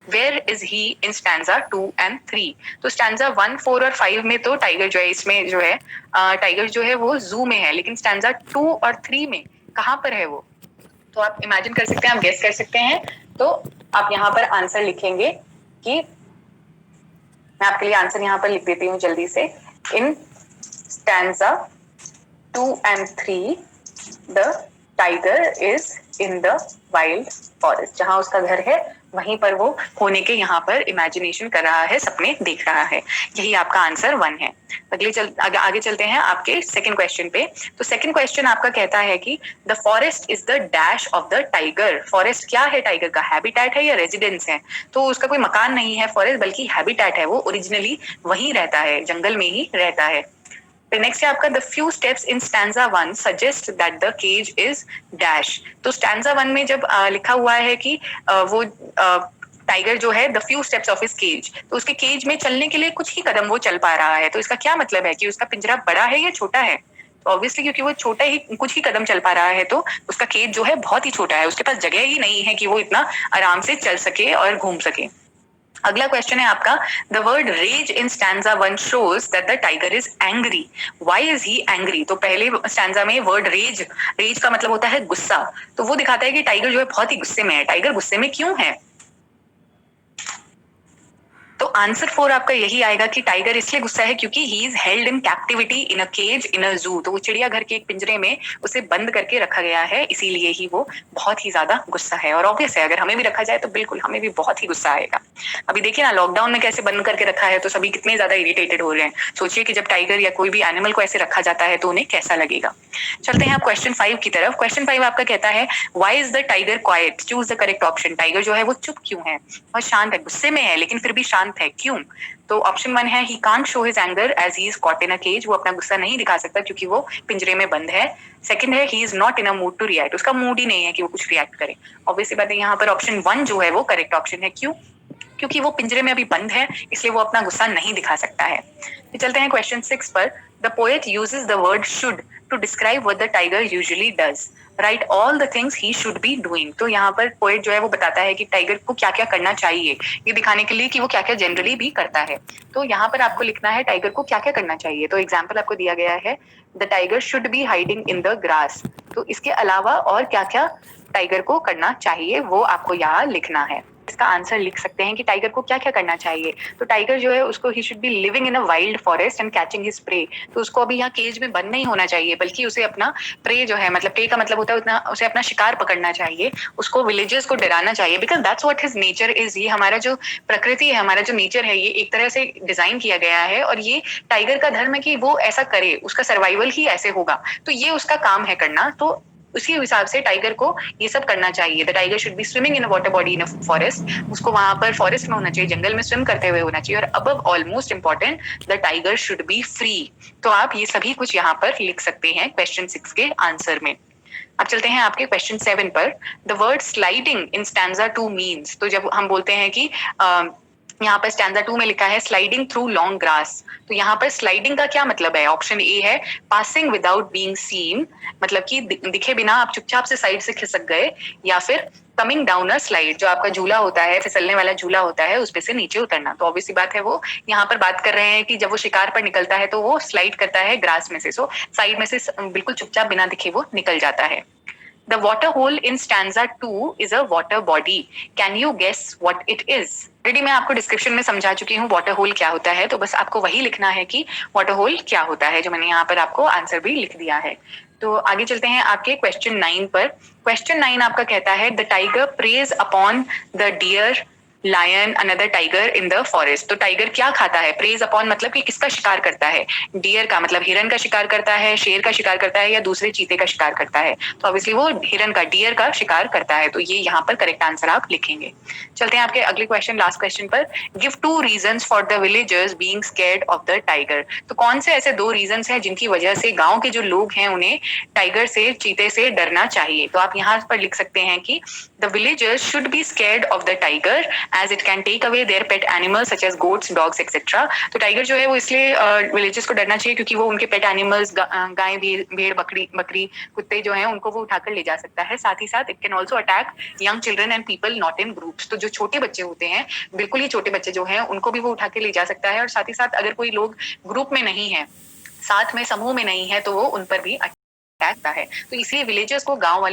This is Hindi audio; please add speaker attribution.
Speaker 1: Where is he in stanza 2 and 3? तो स्टैंजा 1, 4 और 5 में तो टाइगर जो है इसमें जो है टाइगर जो है वो जू में है, लेकिन स्टैंजा 2 और 3 में कहाँ पर है वो? तो आप इमेजिन कर सकते हैं, आप गेस कर सकते हैं। तो आप यहाँ पर आंसर लिखेंगे कि मैं आपके लिए आंसर यहाँ पर लिख देती हूँ जल्दी से। इन stanza 2 and 3 the tiger is in the wild forest. जहां उसका घर है वहीं पर वो होने के यहाँ पर इमेजिनेशन कर रहा है, सपने देख रहा है। यही आपका आंसर 1 है। आगे चलते हैं आपके सेकंड क्वेश्चन पे। तो सेकंड क्वेश्चन आपका कहता है कि the forest is the dash of the tiger. Forest क्या है टाइगर का? हैबिटेट है या रेजिडेंस है? तो उसका कोई मकान नहीं है फॉरेस्ट, बल्कि हैबिटेट है, वो ओरिजिनली वहीं रहता है, जंगल में ही रहता है। फिर नेक्स्ट है आपका the few steps in stanza 1 suggest that the cage is dash. तो स्टैंजा 1 में जब लिखा हुआ है कि वो टाइगर जो है the few steps of his cage, तो उसके केज में चलने के लिए कुछ ही कदम वो चल पा रहा है। तो इसका क्या मतलब है कि उसका पिंजरा बड़ा है या छोटा है? तो ऑब्वियसली क्योंकि वो छोटा ही कुछ ही कदम चल पा रहा है, तो उसका केज जो है बहुत ही छोटा है, उसके पास जगह ही नहीं है कि वो इतना आराम से चल सके और घूम सके। अगला क्वेश्चन है आपका the word rage in stanza 1 shows that the tiger is angry. Why is he angry? तो पहले स्टैंजा में वर्ड रेज का मतलब होता है गुस्सा, तो वो दिखाता है कि टाइगर जो है बहुत ही गुस्से में है। टाइगर गुस्से में क्यों है? तो आंसर 4 आपका यही आएगा कि टाइगर इसलिए गुस्सा है क्योंकि he is held in captivity in a cage in a zoo. तो वो चिड़ियाघर के एक पिंजरे में उसे बंद करके रखा गया है, इसीलिए ही वो बहुत ही ज्यादा गुस्सा है। और ऑब्वियस है, अगर हमें भी रखा जाए तो बिल्कुल हमें भी बहुत ही गुस्सा आएगा। अभी देखिए ना, लॉकडाउन में कैसे बंद करके रखा है तो सभी कितने ज्यादा इरिटेटेड हो रहे हैं। सोचिए कि जब टाइगर या कोई भी एनिमल को ऐसे रखा जाता है तो उन्हें कैसा लगेगा। चलते हैं आप क्वेश्चन 5 की तरफ। क्वेश्चन 5 आपका कहता है why is the tiger quite? Choose the correct option. Tiger जो है वो चुप क्यों है? बहुत शांत है, गुस्से में है लेकिन फिर भी शांत है, क्यों? तो ऑप्शन 1 है he can't show his anger as he is caught in a cage. वो अपना गुस्सा नहीं दिखा सकता क्योंकि वो पिंजरे में बंद है। सेकंड है he is not in a mood to react. उसका मूड ही नहीं है कि वो कुछ रिएक्ट करे। ऑब्वियसली बात है, यहाँ पर ऑप्शन 1 जो है वो करेक्ट ऑप्शन है। क्यों? क्योंकि वो पिंजरे में अभी बंद है, इसलिए वो अपना गुस्सा नहीं दिखा सकता है। फिर चलते हैं क्वेश्चन 6 पर। The poet uses the word should to describe what the tiger usually does. Right all the things he should be doing. तो यहाँ पर पोएट जो है वो बताता है कि टाइगर को क्या क्या करना चाहिए, ये दिखाने के लिए कि वो क्या क्या जनरली भी करता है। तो यहाँ पर आपको लिखना है टाइगर को क्या क्या करना चाहिए। तो एग्जाम्पल आपको दिया गया है the tiger should be hiding in the grass. तो इसके अलावा और क्या क्या टाइगर को करना चाहिए वो आपको यहाँ लिखना है। इसका आंसर लिख सकते हैं कि टाइगर को क्या क्या करना चाहिए। तो टाइगर जो है उसको ही should B living in a wild forest and catching his prey. तो उसको अभी यहाँ केज में बंद नहीं होना चाहिए, बल्कि उसे अपना प्रे जो है, मतलब प्रे का मतलब होता है उतना, उसे अपना शिकार पकड़ना चाहिए, उसको विलेजर्स को डराना चाहिए, because that's what his nature is. ये हमारा जो प्रकृति है, हमारा जो नेचर है, ये एक तरह से डिजाइन किया गया है और ये टाइगर का धर्म है कि वो ऐसा करे, उसका सर्वाइवल ही ऐसे होगा। तो ये उसका काम है करना। तो उसी हिसाब से टाइगर को ये सब करना चाहिए। The tiger should be swimming in a water body in a forest. उसको वहां पर फॉरेस्ट में होना चाहिए, जंगल में स्विम करते हुए होना चाहिए। और above all most important, the tiger should be free. तो आप ये सभी कुछ यहाँ पर लिख सकते हैं क्वेश्चन 6 के आंसर में। अब चलते हैं आपके क्वेश्चन 7 पर। The word sliding in stanza 2 means. तो जब हम बोलते हैं कि यहाँ पर स्टैंजा 2 में लिखा है स्लाइडिंग थ्रू लॉन्ग ग्रास, तो यहाँ पर स्लाइडिंग का क्या मतलब है? ऑप्शन ए है पासिंग विदाउट बीइंग सीन, मतलब कि दिखे बिना आप चुपचाप से साइड से खिसक गए, या फिर कमिंग डाउन अ स्लाइड, जो आपका झूला होता है, फिसलने वाला झूला होता है, उसपे से नीचे उतरना। तो ऑब्वियसली बात है, वो यहाँ पर बात कर रहे हैं कि जब वो शिकार पर निकलता है तो वो स्लाइड करता है ग्रास में से, सो साइड में से बिल्कुल चुपचाप बिना दिखे वो निकल जाता है। The water hole in stanza 2 is a water body. Can you guess what it is? Already मैं आपको डिस्क्रिप्शन में समझा चुकी हूँ वाटर होल क्या होता है, तो बस आपको वही लिखना है कि वाटर होल क्या होता है, जो मैंने यहाँ पर आपको आंसर भी लिख दिया है। तो आगे चलते हैं आपके क्वेश्चन 9 पर। क्वेश्चन 9 आपका कहता है the tiger preys upon the deer lion another tiger in the forest. तो टाइगर क्या खाता है? प्रेज अपॉन मतलब कि किसका शिकार करता है? डियर का मतलब हिरन का शिकार करता है, शेर का शिकार करता है, या दूसरे चीते का शिकार करता है? तो ऑब्वियसली वो हिरन का, डियर का शिकार करता है। तो ये यहाँ पर करेक्ट आंसर आप लिखेंगे। चलते हैं आपके अगले क्वेश्चन, लास्ट क्वेश्चन पर। Give 2 reasons for the villagers being scared of the tiger. तो कौन से ऐसे 2 रीजंस हैं जिनकी वजह से गांव के जो लोग हैं उन्हें टाइगर से, चीते से डरना चाहिए? तो आप यहाँ पर लिख सकते हैं कि the villagers should be scared of the tiger as it can take away their pet animals such as goats, dogs etcetera. तो टाइगर जो है वो इसलिए विलेजेस को डरना चाहिए क्योंकि वो उनके पेट एनिमल्स, गाय, भेड़, बकरी, कुत्ते जो हैं उनको वो उठाकर ले जा सकता है। साथ ही साथ it can also attack young children and people not in groups. तो जो छोटे बच्चे होते हैं, बिल्कुल ही छोटे बच्चे जो हैं उनको भी वो उठा के ले जा सकता है। और साथ ही साथ अगर कोई लोग ग्रुप में नहीं है, साथ में समूह में नहीं है, तो वो उन पर भी अटैक है। तो इसलिए विलेजर्स को, गांव वाले